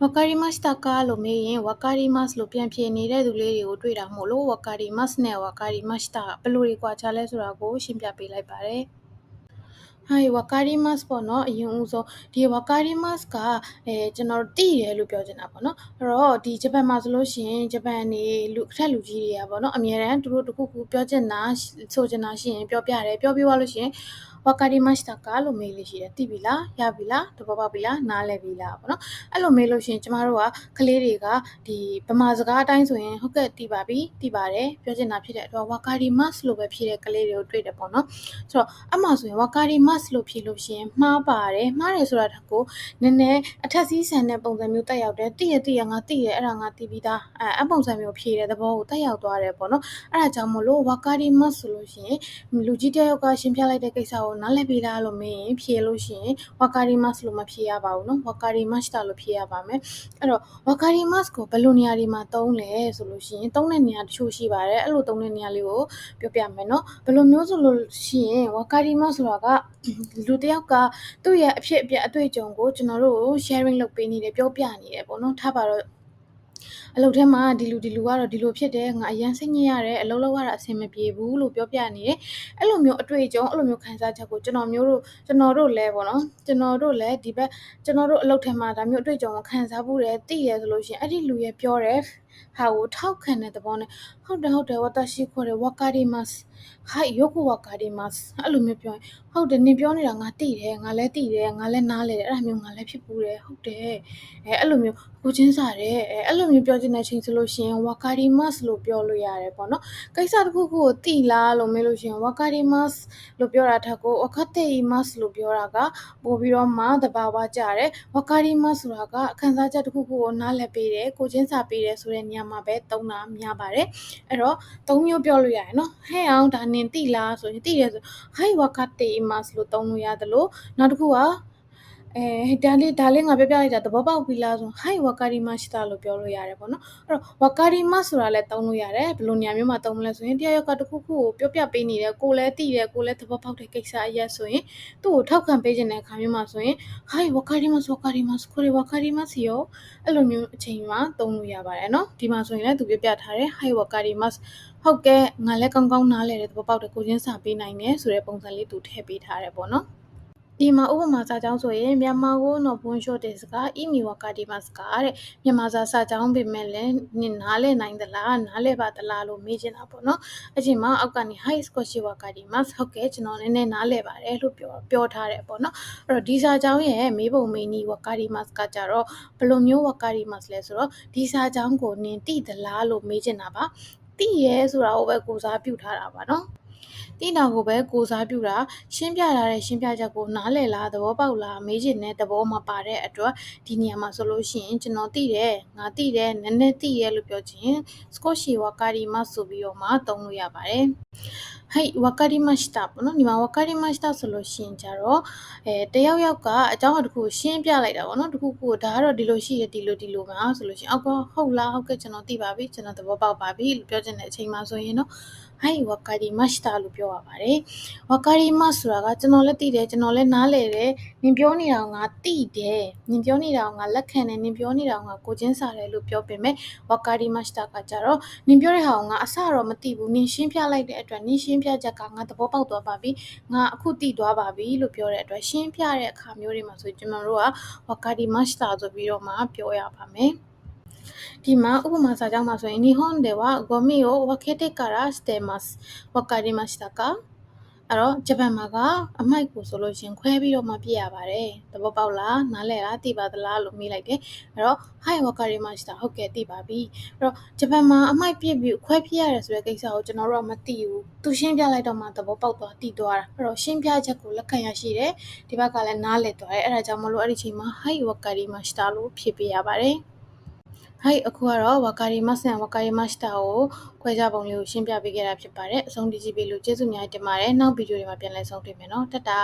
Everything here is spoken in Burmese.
わかりましたかလို့မေးရင်わかりますလို့ပြန်ဖြေနေတဲ့သူလေးတွေကိုတွေ့တာမို့လို့わかりますနဲ့わかりましたဘယ်လိုတွေကွာခြားလဲဆိုတာကိုရှင်းပြပေးလိုက်ပါတယ်はいわかりますပေါ့နော်အရင်ဦးဆုံးဒီわかりますကကျွန်တော်သိတယ်လို့ပြောချင်တာပေါ့နော်အဲ့တော့ဒီဂျပန်မှာဆိုလို့ရှိရင်ဂျပန်နေလူအထက်လူကြီးတွေကပေါ့နော်အများတန်းသူတို့တခုခုပြောချင်တာဆိုချင်တာရှိရင်ပြောပြတယ်ပြောပြသွားလို့ရှိရင်わかりましたかလို့မေးလို့ရှိတယ်သိပြီလားရပြီလားသဘောပေါက်ပြီလားနားလည်ပြီလားပေါ့နော်အဲ့လိုမေးလို့ရှိရင်ကျမတို့ကကလေးတွေကဒီဗမာစကားအတိုင်းဆိုရင်ဟုတ်ကဲ့သိပါပြီသိပါတယ်ပြောချင်တာဖြစ်တဲ့အတွက်わかりますလို့ပဲဖြေတဲ့ကလေးတွေကိုတွေ့တယ်ပေါ့နော်ဆိုတော့အမှဆိုရင်わかりますလို့ဖြေလို့ရှိရင်မှားပါတယ်ဆိုတာတခုနည်းနည်းအထက်စီးဆန်တဲ့ပုံစံမျိုးတက်ရောက်တယ်သိရငါသိရအဲ့ဒါငါသိပြီးသားအပုံစံမျိုးဖြေတဲ့သဘောကိုတက်ရောက်သွားတယ်ပေါ့နော်အဲ့ဒါကြောင့်မို့လို့わかりますဆိုလို့ရှိရင်လူကြီးတယောက်ကရှင်းပြလိုက်တဲ့ကိစ္စကိုနားလည်ပြီလားလို့မေးရင်ဖြေလို့ရှိရင်わかりますလို့မဖြေရပါဘူးနော်わかりましたလို့ဖြေရပါမယ်အဲ့တော့わかりますကိုဘယ်လိုနေရာတွေမှာသုံးလဲဆိုလို့ရှိရင်သုံးတဲ့နေရာတချို့ရှိပါတယ်အဲ့လိုသုံးတဲ့နေရာလေးကိုပြောပြမယ်နော်ဘယ်လိုမျိုးဆိုလို့ရှိရင်わかりますဆိုတာကလူတယောက်ကသူ့ရဲ့အဖြစ်အပျက်အတွေ့အကြုံကိုကျွန်တော်တို့ sharing လုပ်ပေးနေတယ်ပြောပြနေတယ်ပေါ့နော်ထားပါတော့အလုပ်ထဲမှာဒီလူကတော့ဒီလိုဖြစ်တယ်ငါအရန်စိတ်ညစ်ရတယ်အလုပ်လုပ်ရတာအဆင်မပြေဘူးလို့ပြောပြနေတယ်အဲ့လိုမျိုးအတွေ့အကြုံအဲ့လိုမျိုးခံစားချက်ကိုကျွန်တော်တို့လဲပေါ့နော်ကျွန်တော်တို့လဲဒီဘက်ကျွန်တော်တို့အလုပ်ထဲမှာဒါမျိုးအတွေ့အကြုံကိုခံစားဖို့သိရဆိုလို့ရှိရင်အဲ့ဒီလူရဲ့ပြောတဲ့ဟာကိုထောက်ခံတဲ့သဘောနဲ့ဟုတ်တယ်私これわかりますはいよくわかりますအဲ့လိုမျိုးပြောရင်ဟုတ်တယ်နင်ပြောနေတာငါသိတယ်ငါလည်းသိတယ်ငါလည်းနားလဲတယ်အဲ့ဒါမျိုးငါလည်းဖြစ်ဘူးတယ်ဟုတ်တယ်အဲ့လိုမျိုးကိုချင်းစားတယ်အဲ့လိုမျိုးပြောချင်တဲ့ချိန်ဆိုလို့ရှိရင်わかりますလို့ပြောလို့ရတယ်ပေါ့နော်ကိစ္စတစ်ခုခုကိုသိလားလို့မေးလို့ရှိရင်わかりますလို့ပြောတာထက်ကိုわかっていますလို့ပြောတာကပို့ပြီးတော့မှသဘာဝကျတယ်わかりますဆိုတာကခံစားချက်တစ်ခုခုကိုနားလည်ပေးတယ်ကိုချင်းစားပေးတယ်ဆိုတဲ့နေရာမှာပဲသုံးတာများပါတယ်အဲ့တော့သုံးမျိုးပြောလို့ရတယ်နော်ဟဲ့အောင်ဒါနင်သိလားဆိုရင်သိတယ်ဆိုはいわかっていますလို့သုံးလို့ရတယ်လို့နောက်တစ်ခုကဒါလေးငါပြောပြလိုက်တာသဘောပေါက်ပြီလားဆိုはいわかりましたလို့ပြောလို့ရတယ်ပေါ့နော်အဲ့တော့わかりますဆိုတာလည်းသုံးလို့ရတယ်ဘယ်လိုနေရာမျိုးမှာသုံးမလဲဆိုရင်တယောက်ကတစ်ခုခုကိုပြောပြပေးနေတယ်ကိုလည်းသိတယ်ကိုလည်းသဘောပေါက်တဲ့ကိစ္စအရက်ဆိုရင်သူ့ကိုထောက်ခံပေးခြင်းတဲ့အခါမျိုးမှာဆိုရင်はいわかりますこれわかりますよအဲ့လိုမျိုးအချိန်မှာသုံးလို့ရပါတယ်နော်ဒီမှာဆိုရင်လည်းသူပြောပြထားတယ်はいわかりますဟုတ်ကဲ့ငါလည်းကောင်းကောင်းနားလည်တဲ့သဘောပေါက်တဲ့ကိုချင်းစာပေးနိုင်တယ်ဆိုတဲ့ပုံစံလေးသူထည့်ပေးထားတယ်ပေါ့နော်ဒီမှာဥပမာစာကြောင်းဆိုရင်မြန်မာ語の文章ですが意味わかりますかတဲ့မြန်မာစာကြောင်းပေမဲ့လည်းနားလည်နိုင်သလားနားလည်ပါသလားလို့မေးချင်တာပေါ့နော်အချိန်မှာအောက်ကနေ はい少しわかりますဟုတ်ကဲ့ကျွန်တော်နည်းနည်းနားလည်ပါတယ်လို့ပြောထားတယ်ပေါ့နော်အဲ့တော့ဒီစာကြောင်းရဲ့မေးပုံမေးနည်းわかりますကကြတော့ဘယ်လိုမျိုးわかりますလဲဆိုတော့ဒီစာကြောင်းကိုနင်သိသလားလို့မေးချင်တာပါသိရဲဆိုတာကိုပဲကိုစားပြုထားတာပါနော်တိနာကိုပဲကိုစားပြုတာရှင်းပြထားတဲ့ရှင်းပြချက်ကိုနားလည်လားသဘောပေါက်လားမေးချင်တဲ့သဘောမှာပါတဲ့အတွက်ဒီနေရာမှာဆိုလို့ရှိရင်ကျွန်တော်သိတယ်ငါသိတယ်နည်းနည်းသိရဲလို့ပြောချင်少しわかりますဆိုပြီးတော့မှသုံးလို့ရပါတယ်はいわかりましたပေါ့နော်ဒီမှာわかりましたဆိုလို့ရှိရင်ကြတော့တယောက်ကအကြောင်းအတစ်ခုရှင်းပြလိုက်တာပေါ့နော်တခုခုဒါကတော့ဒီလိုရှိတယ်ဒီလိုပါဆိုလို့ရှိရင်အောက်ကဟုတ်လားဟုတ်ကဲ့ကျွန်တော်သိပါပြီကျွန်တော်သဘောပေါက်ပါပြီလို့ပြောချင်တဲ့အချိန်မှာဆိုရင်နော်はいわかりましたလို့ပြောရပါတယ်わかりますဆိုတာကကျွန်တော်လည်းသိတယ်ကျွန်တော်လည်းနားလည်တယ်နင်ပြောနေတာကငါသိတယ်နင်ပြောနေတာကငါလက်ခံတယ်နင်ပြောနေတာကငါကိုချင်းစားတယ်လို့ပြောပေမဲ့わかりましたကကြတော့နင်ပြောတဲ့ဟာကိုငါအစတော့မသိဘူးနင်ရှင်းပြလိုက်တဲ့အတွက်နင်ရှင်းပြချက်ကငါသဘောပေါက်သွားပါပြီငါအခုသိသွားပါပြီလို့ပြောတဲ့အတွက်ရှင်းပြတဲ့အခါမျိုးတွေမှာဆိုကျွန်တော်တို့ကわかりましたဆိုပြီးတော့မှပြောရပါမယ်ဒီမှာဥပမာစာကြောင်းမှာဆိုရင်日本ではゴミを分けてから捨てますわかりましたかအဲ့တော့ဂျပန်မှာကအမိုက်ကိုဆိုလို့ရှင်ခွဲပြီးတော့မှပြရပါတယ်သဘောပေါက်လားနားလည်လားသိပါသလားလို့မေးလိုက်တယ်အဲ့တော့はいわかりましたဟုတ်ကဲ့သိပါပြီအဲ့တော့ဂျပန်မှာအမိုက်ပြစ်ပြီးခွဲပြရတယ်ဆိုတဲ့ကိစ္စကိုကျွန်တော်တို့ကမသိဘူးသူရှင်းပြလိုက်တော့မှသဘောပေါက်သွားသိသွားတာအဲ့တော့ရှင်းပြချက်ကိုလက်ခံရရှိတယ်ဒီဘက်ကလည်းနားလည်သွားတယ်အဲ့ဒါကြောင့်မလို့အဲ့ဒီချိန်မှာはいわかりましたလို့ဖြေပေးရပါတယ်はいအခုကတော့わかりますနဲ့わかりましたကိုခွဲခြားပုံလေးကိုရှင်းပြပေးခဲ့တာဖြစ်ပါတယ်အဆုံးထိကြည့်ပေးလို့ကျေးဇူးများတင်ပါတယ်နောက်ဗီဒီယိုတွေမှာပြန်လည်ဆုံတွေ့မယ်နော်တတာ